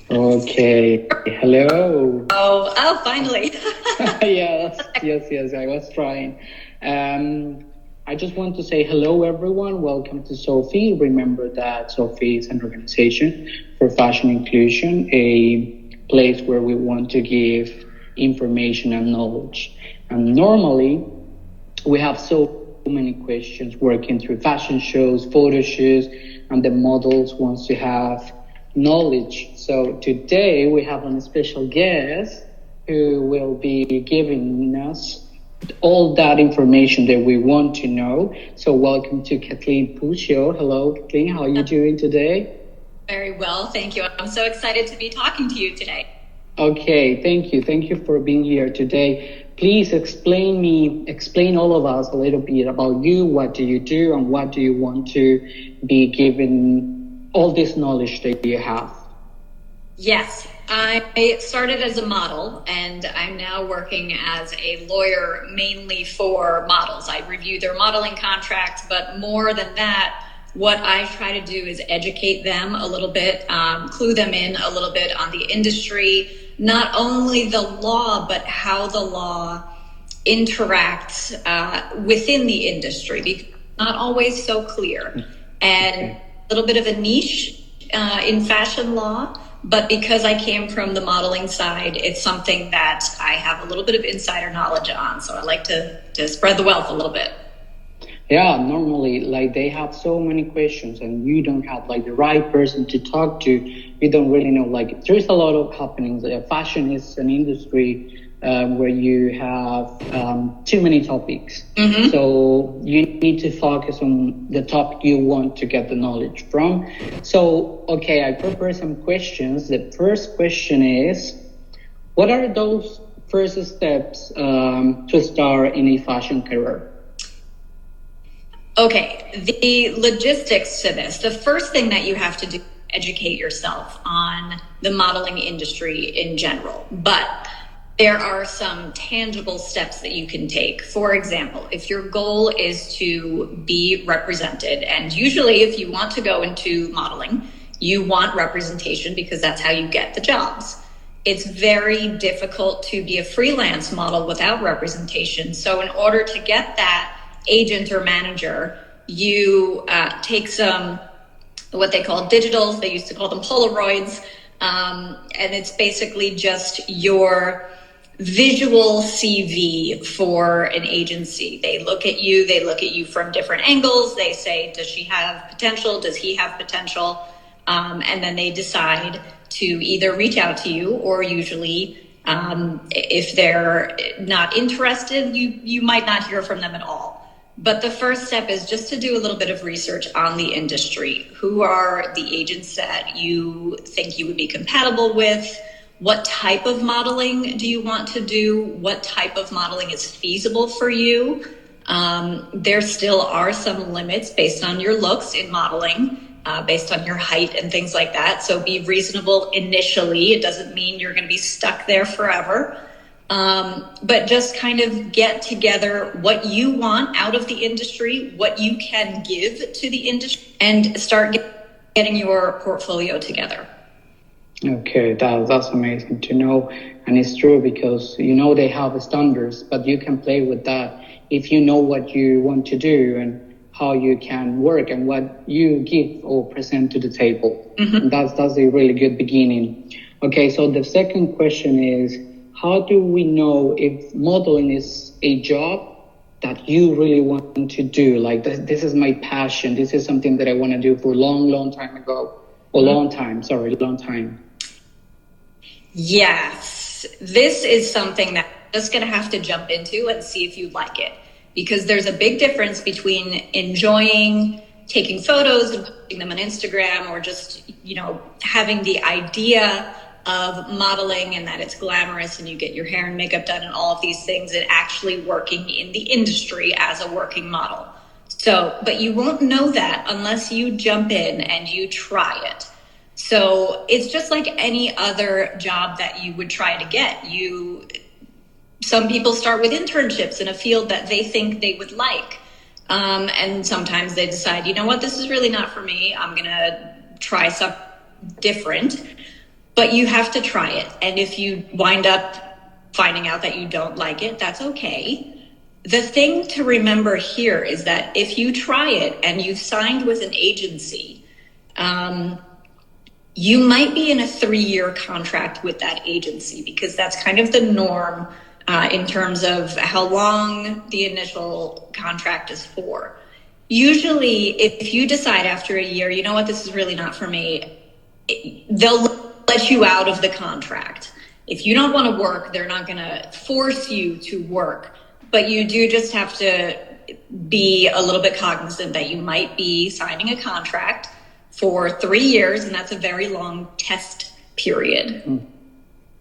Okay. Hello. Oh, finally. Yes. I was trying. Um, I just want to say hello, everyone. Welcome to Sophie. Remember that Sophie is an organization for fashion inclusion, a place where we want to give information and knowledge. And normally, we have so many questions working through fashion shows, photo shoots, and the models wants to have knowledge. So today we have a special guest who will be giving us all that information that we want to know. So welcome to Kathleen Puccio. Hello, Kathleen. How are you doing today? Very well, thank you. I'm so excited to be talking to you today. Okay, thank you. Thank you for being here today. Please explain all of us a little bit about you. What do you do and what do you want to be given all this knowledge that you have? Yes, I started as a model and I'm now working as a lawyer mainly for models. I review their modeling contracts, but more than that, what I try to do is educate them a little bit, clue them in a little bit on the industry, not only the law, but how the law interacts within the industry, because it's not always so clear. And a little bit of a niche in fashion law, but because I came from the modeling side, it's something that I have a little bit of insider knowledge on. So I like to spread the wealth a little bit. Yeah, normally, like, they have so many questions and you don't have like the right person to talk to. You don't really know, like, there's a lot of happenings. Fashion is an industry where you have too many topics. Mm-hmm. So you need to focus on the topic you want to get the knowledge from. So, okay, I prepared some questions. The first question is, what are those first steps to start in a fashion career? Okay, the logistics to this. The first thing that you have to do is educate yourself on the modeling industry in general. But there are some tangible steps that you can take. For example, if your goal is to be represented, and usually if you want to go into modeling, you want representation because that's how you get the jobs. It's very difficult to be a freelance model without representation. So in order to get that agent or manager, you take some what they call digitals. They used to call them Polaroids. And it's basically just your visual CV for an agency. They look at you from different angles. They say, does she have potential? Does he have potential? And then they decide to either reach out to you, or usually if they're not interested, you might not hear from them at all. But the first step is just to do a little bit of research on the industry. Who are the agents that you think you would be compatible with? What type of modeling do you want to do? What type of modeling is feasible for you? There still are some limits based on your looks in modeling, based on your height and things like that. So be reasonable initially. It doesn't mean you're going to be stuck there forever. But just kind of get together what you want out of the industry, what you can give to the industry, and start getting your portfolio together. Okay, that's amazing to know. And it's true because, they have standards, but you can play with that if you know what you want to do and how you can work and what you give or present to the table. Mm-hmm. That's a really good beginning. Okay, so the second question is, how do we know if modeling is a job that you really want to do? Like, this is my passion. This is something that I want to do for a long time ago. Long time. Yes, this is something that I'm just going to have to jump into and see if you like it. Because there's a big difference between enjoying taking photos and putting them on Instagram, or just, having the idea of modeling and that it's glamorous and you get your hair and makeup done and all of these things, and actually working in the industry as a working model. So, but you won't know that unless you jump in and you try it. So it's just like any other job that you would try to get. Some people start with internships in a field that they think they would like. And sometimes they decide, this is really not for me. I'm going to try something different. but you have to try it. And if you wind up finding out that you don't like it, that's okay. The thing to remember here is that if you try it and you've signed with an agency, you might be in a 3-year contract with that agency, because that's kind of the norm in terms of how long the initial contract is for. Usually, if you decide after a year, you know what, this is really not for me, they'll let you out of the contract. If you don't want to work, they're not going to force you to work. But you do just have to be a little bit cognizant that you might be signing a contract for 3 years, and that's a very long test period.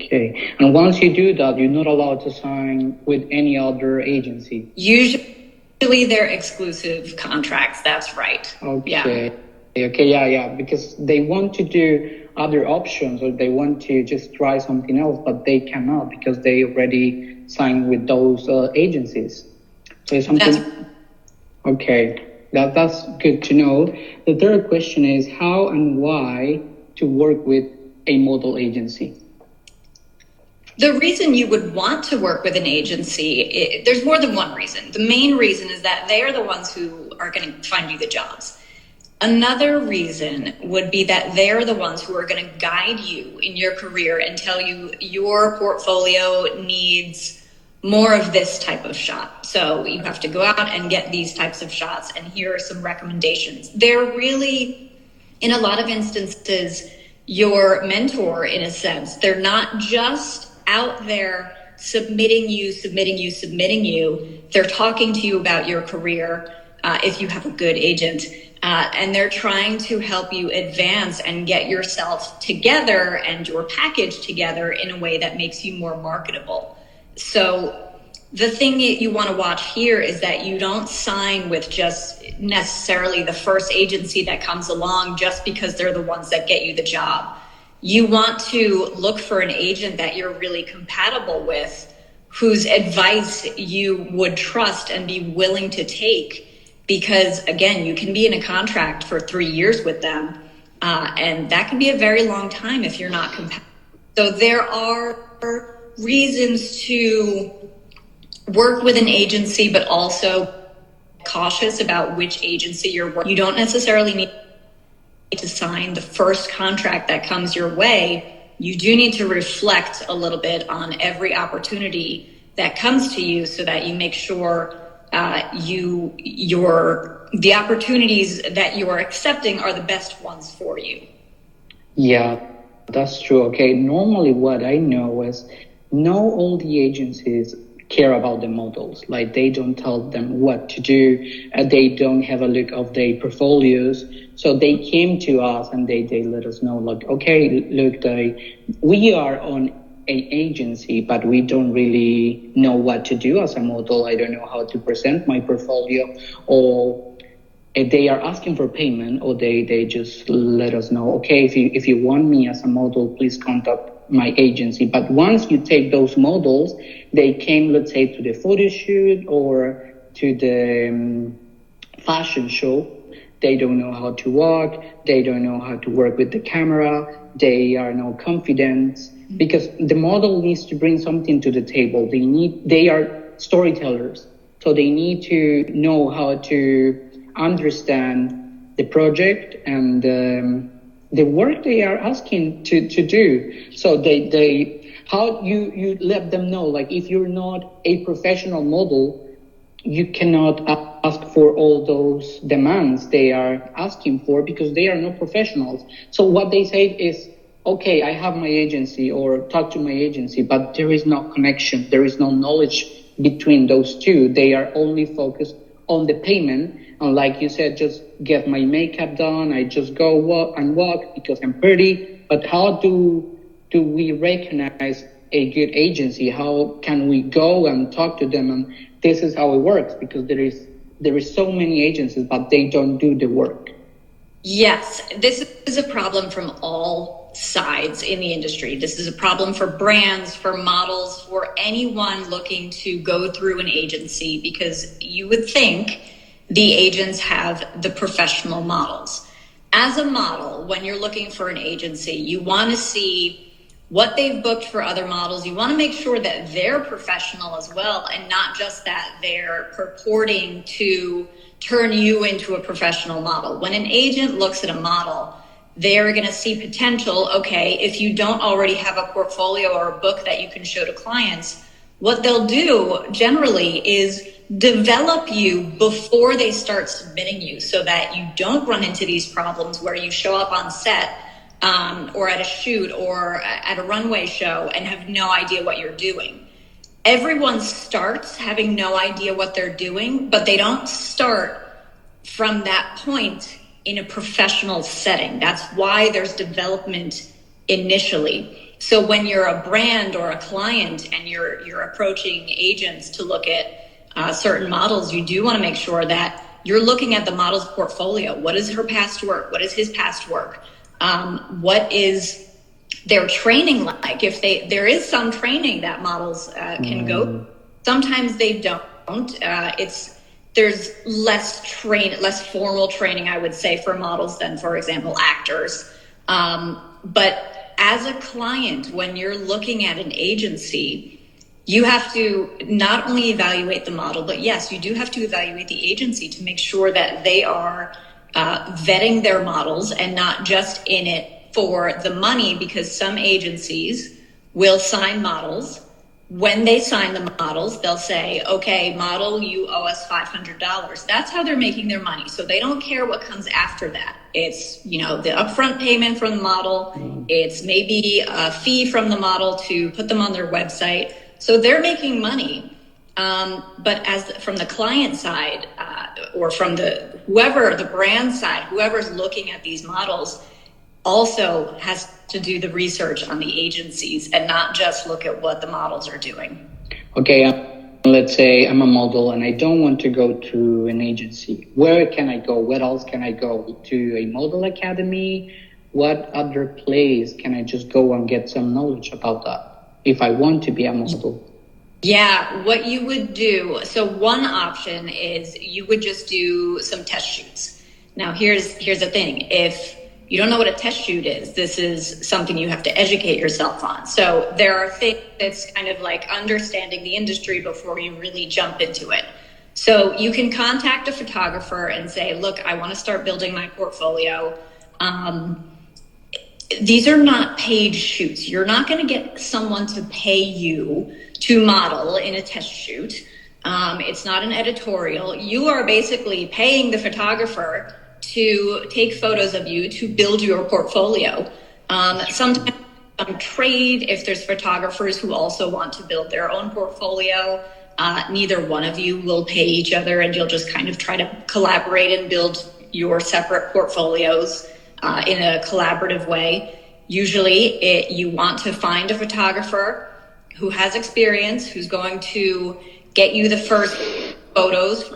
Okay. And once you do that, you're not allowed to sign with any other agency? Usually they're exclusive contracts, that's right. Okay. Yeah. Okay, yeah, because they want to do other options, or they want to just try something else, but they cannot because they already signed with those agencies. So something. Okay, that's good to know. The third question is how and why to work with a model agency. The reason you would want to work with an agency, there's more than one reason. The main reason is that they are the ones who are going to find you the jobs. Another reason would be that they're the ones who are going to guide you in your career and tell you your portfolio needs more of this type of shot. So you have to go out and get these types of shots, and here are some recommendations. They're really, in a lot of instances, your mentor in a sense. They're not just out there submitting you. They're talking to you about your career if you have a good agent. And they're trying to help you advance and get yourself together and your package together in a way that makes you more marketable. So the thing that you want to watch here is that you don't sign with just necessarily the first agency that comes along just because they're the ones that get you the job. You want to look for an agent that you're really compatible with, whose advice you would trust and be willing to take. Because again, you can be in a contract for 3 years with them, and that can be a very long time if you're not compatible. So there are reasons to work with an agency, but also cautious about which agency you're working. You don't necessarily need to sign the first contract that comes your way. You do need to reflect a little bit on every opportunity that comes to you so that you make sure the opportunities that you are accepting are the best ones for you. Yeah, that's true. Okay, normally what I know is all the agencies care about the models. Like they don't tell them what to do. They don't have a look of their portfolios. So they came to us and they let us know, like, okay, look, we are on an agency, but we don't really know what to do as a model. I don't know how to present my portfolio, or if they are asking for payment, or they just let us know, okay, if you want me as a model, please contact my agency. But once you take those models, they came, let's say, to the photo shoot or to the fashion show. They don't know how to walk. They don't know how to work with the camera. They are not confident. Because the model needs to bring something to the table. They are storytellers. So they need to know how to understand the project and the work they are asking to do. So how you let them know, like if you're not a professional model, you cannot ask for all those demands they are asking for because they are not professionals. So what they say is, okay, I have my agency or talk to my agency, but there is no connection. There is no knowledge between those two. They are only focused on the payment. And like you said, just get my makeup done. I just go walk because I'm pretty. But how do we recognize a good agency? How can we go and talk to them? And this is how it works, because there is so many agencies, but they don't do the work. Yes, this is a problem from all sides in the industry. This is a problem for brands, for models, for anyone looking to go through an agency, because you would think the agents have the professional models. As a model, when you're looking for an agency, you want to see what they've booked for other models. You want to make sure that they're professional as well, and not just that they're purporting to turn you into a professional model. When an agent looks at a model, they're going to see potential. Okay, if you don't already have a portfolio or a book that you can show to clients, what they'll do generally is develop you before they start submitting you, so that you don't run into these problems where you show up on set or at a shoot or at a runway show and have no idea what you're doing. Everyone starts having no idea what they're doing, but they don't start from that point in a professional setting. That's why there's development initially. So when you're a brand or a client and you're approaching agents to look at certain models, you do want to make sure that you're looking at the model's portfolio. What is her past work? What is his past work? What is their training like? If there is some training that models can go, sometimes they don't. There's less formal training, I would say, for models than, for example, actors. But as a client, when you're looking at an agency, you have to not only evaluate the model, but yes, you do have to evaluate the agency to make sure that they are vetting their models and not just in it for the money, because some agencies will sign models. When they sign the models, they'll say, okay, model, you owe us $500. That's how they're making their money. So they don't care what comes after that. It's, the upfront payment from the model. It's maybe a fee from the model to put them on their website. So they're making money. But from the client side, or from the brand side, whoever's looking at these models also has to do the research on the agencies and not just look at what the models are doing. Okay, let's say I'm a model and I don't want to go to an agency. Where can I go? Where else can I go? To a model academy? What other place can I just go and get some knowledge about that if I want to be a model? Yeah, what you would do, so one option is you would just do some test shoots. Now, here's the thing. If you don't know what a test shoot is, this is something you have to educate yourself on. So there are things that's kind of like understanding the industry before you really jump into it. So you can contact a photographer and say, look, I want to start building my portfolio. These are not paid shoots. You're not going to get someone to pay you to model in a test shoot. It's not an editorial. You are basically paying the photographer to take photos of you to build your portfolio. Sometimes trade if there's photographers who also want to build their own portfolio. Neither one of you will pay each other, and you'll just kind of try to collaborate and build your separate portfolios in a collaborative way. Usually you want to find a photographer who has experience, who's going to get you the first photos,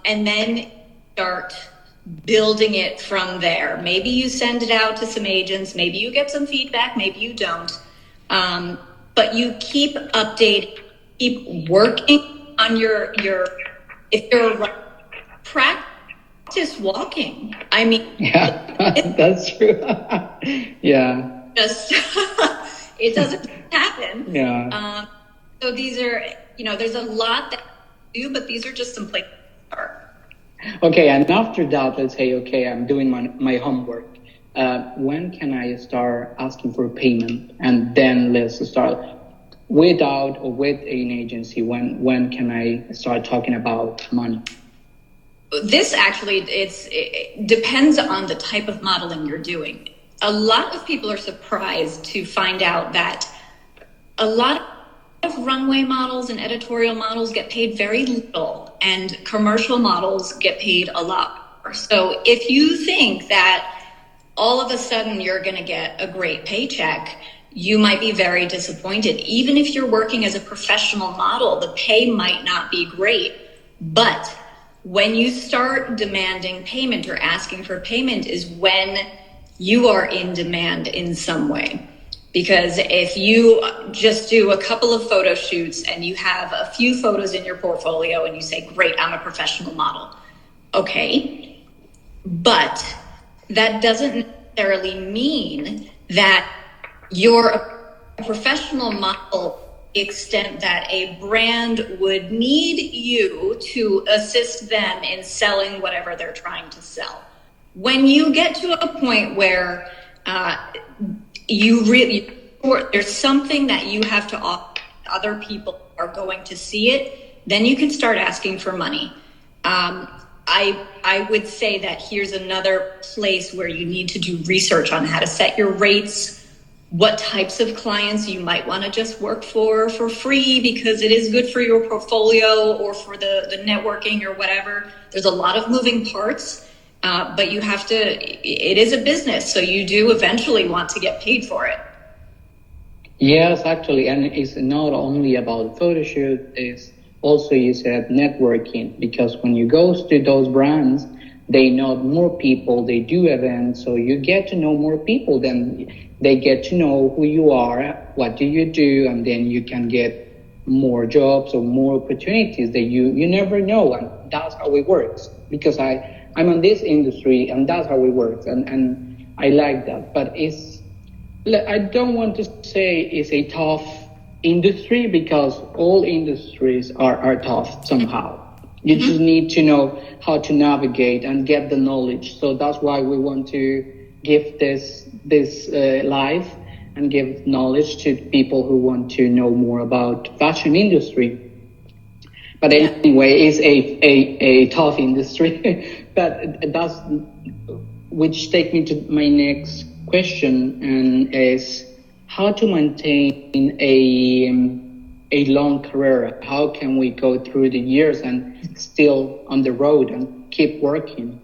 and then start building it from there. Maybe you send it out to some agents, maybe you get some feedback, maybe you don't. But you keep updating, keep working on your if you're practice walking. I mean, yeah, that's true. Yeah. Just it doesn't happen. Yeah. So these are, there's a lot that you do, but these are just some places to start. Okay, and after that, let's say, okay, I'm doing my homework. When can I start asking for payment? And then let's start without or with an agency. When can I start talking about money? This actually, it depends on the type of modeling you're doing. A lot of people are surprised to find out that a lot of runway models and editorial models get paid very little, and commercial models get paid a lot more. So if you think that all of a sudden you're going to get a great paycheck, you might be very disappointed. Even if you're working as a professional model, the pay might not be great. But when you start demanding payment or asking for payment is when you are in demand in some way. Because if you just do a couple of photo shoots and you have a few photos in your portfolio and you say, great, I'm a professional model. Okay. But that doesn't necessarily mean that you're a professional model to the extent that a brand would need you to assist them in selling whatever they're trying to sell. When you get to a point where there's something that you have to offer, other people are going to see it, then you can start asking for money. I would say that here's another place where you need to do research on how to set your rates, what types of clients you might want to just work for free because it is good for your portfolio or for the networking or whatever. There's a lot of moving parts, but you have to, it is a business, so you do eventually want to get paid for it. Yes, actually, and it's not only about photo shoot, it's also, you said, networking, because when you go to those brands, they know more people, they do events, so you get to know more people, then they get to know who you are, what do you do, and then you can get more jobs or more opportunities that you never know, and that's how it works, because I'm in this industry, and that's how it works, and I like that, but I don't want to say it's a tough industry, because all industries are tough somehow. You just need to know how to navigate and get the knowledge. So that's why we want to give this live and give knowledge to people who want to know more about fashion industry. But anyway, it's a tough industry. But that's, which takes me to my next question, and is how to maintain a long career. How can we go through the years and still on the road and keep working?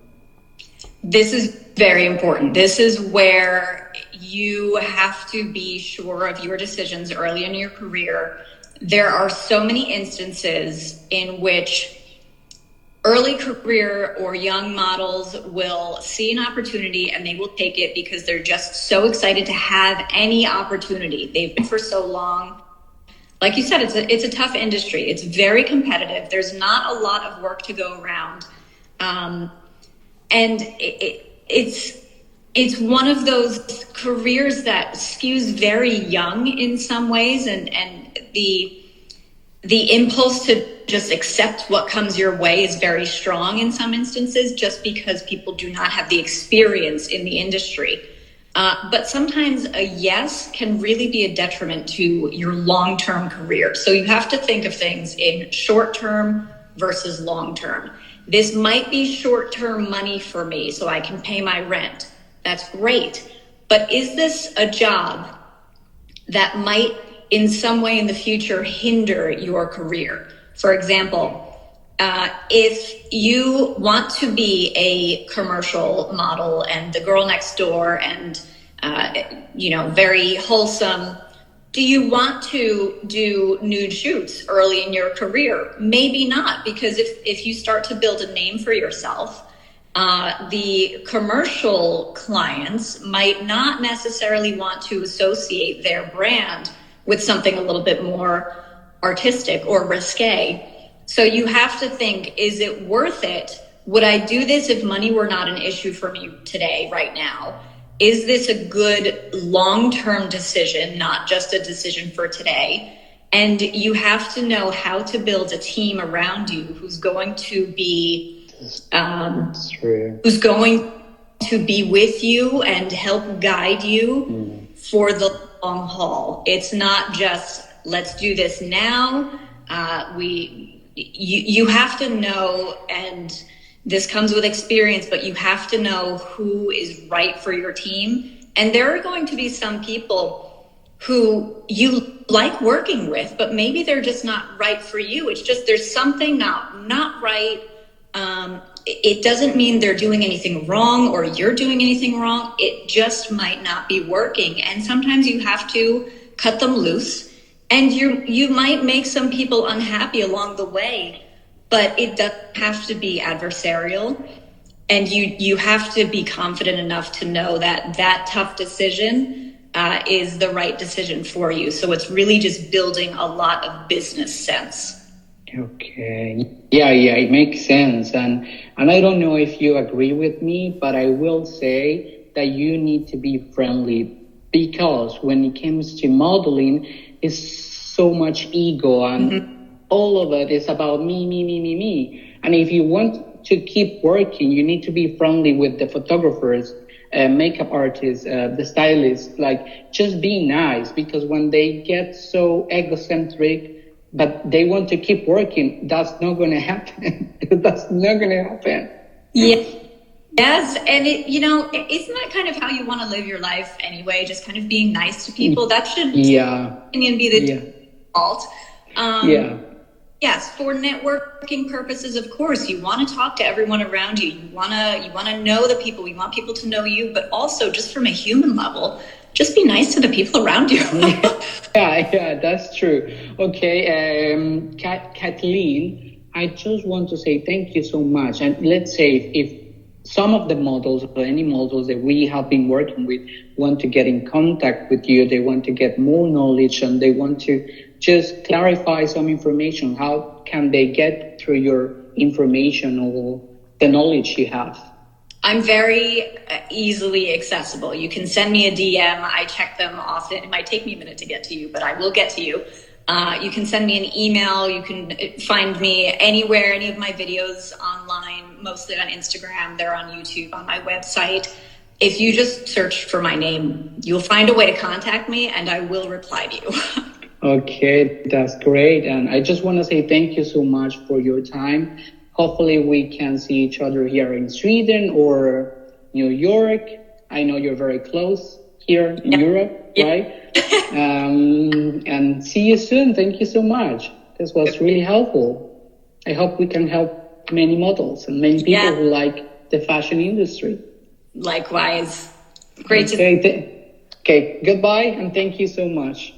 This is very important. This is where you have to be sure of your decisions early in your career. There are so many instances in which early career or young models will see an opportunity and they will take it because they're just so excited to have any opportunity. They've been for so long. Like you said, it's a tough industry. It's very competitive. There's not a lot of work to go around. And it's one of those careers that skews very young in some ways, and the impulse to just accept what comes your way is very strong in some instances, just because people do not have the experience in the industry. But sometimes a yes can really be a detriment to your long-term career. So you have to think of things in short-term versus long-term. This might be short-term money for me, so I can pay my rent. That's great. But is this a job that might in some way in the future hinder your career? For example, if you want to be a commercial model and the girl next door and, very wholesome, do you want to do nude shoots early in your career? Maybe not, because if you start to build a name for yourself, the commercial clients might not necessarily want to associate their brand with something a little bit more artistic or risque. So you have to think, is it worth it? Would I do this if money were not an issue for me today, right now? Is this a good long-term decision, not just a decision for today? And you have to know how to build a team around you who's going to be with you and help guide you for the long haul. It's not just, let's do this now. You have to know, and this comes with experience, but you have to know who is right for your team. And there are going to be some people who you like working with, but maybe they're just not right for you. It's just, there's something not right. It doesn't mean they're doing anything wrong or you're doing anything wrong. It just might not be working. And sometimes you have to cut them loose, and you might make some people unhappy along the way, but it doesn't have to be adversarial. And you have to be confident enough to know that tough decision is the right decision for you. So it's really just building a lot of business sense. Okay. Yeah, it makes sense. And I don't know if you agree with me, but I will say that you need to be friendly, because when it comes to modeling, it's so much ego, and all of it is about me, me, me, me, me. And if you want to keep working, you need to be friendly with the photographers, makeup artists, the stylists. Like, just be nice, because when they get so egocentric, but they want to keep working, that's not going to happen. That's not going to happen. Yeah. Yes, and isn't that kind of how you want to live your life anyway? Just kind of being nice to people. That should, in my opinion, be the default. Yes, for networking purposes, of course, you want to talk to everyone around you. You want to know the people. You want people to know you, but also just from a human level, just be nice to the people around you. yeah, that's true. Okay, Kathleen, I just want to say thank you so much. And let's say if some of the models or any models that we have been working with want to get in contact with you, they want to get more knowledge, and they want to just clarify some information, how can they get through your information or the knowledge you have? I'm very easily accessible. You can send me a DM. I check them often. It might take me a minute to get to you, but I will get to you. You can send me an email. You can find me anywhere, any of my videos online, mostly on Instagram. They're on YouTube, on my website. If you just search for my name, you'll find a way to contact me, and I will reply to you. Okay, that's great. And I just want to say thank you so much for your time. Hopefully we can see each other here in Sweden or New York. I know you're very close here in Europe, right? And see you soon. Thank you so much. This was really helpful. I hope we can help many models and many people who like the fashion industry. Likewise. Great Okay, goodbye, and thank you so much.